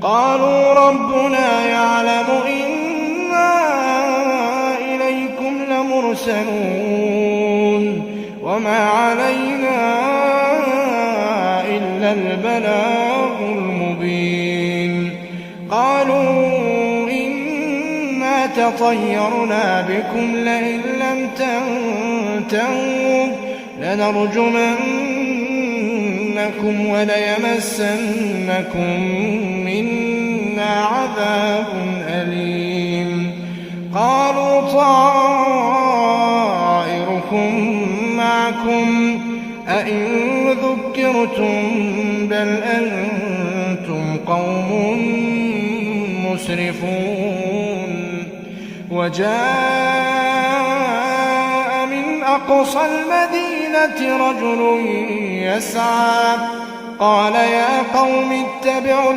قالوا ربنا يعلم إنا إليكم لمرسلون وما علينا إلا البلاغ المبين. قالوا إنا تطيرنا بكم لئن لم تنتهوا لنرجمنكم وليمسنكم منا عذاب أليم. قالوا طائركم معكم أئن ذكرتم بل أنتم قوم مسرفون. وجاء من أقصى المدينة رجل يسعى قال يا قوم اتبعوا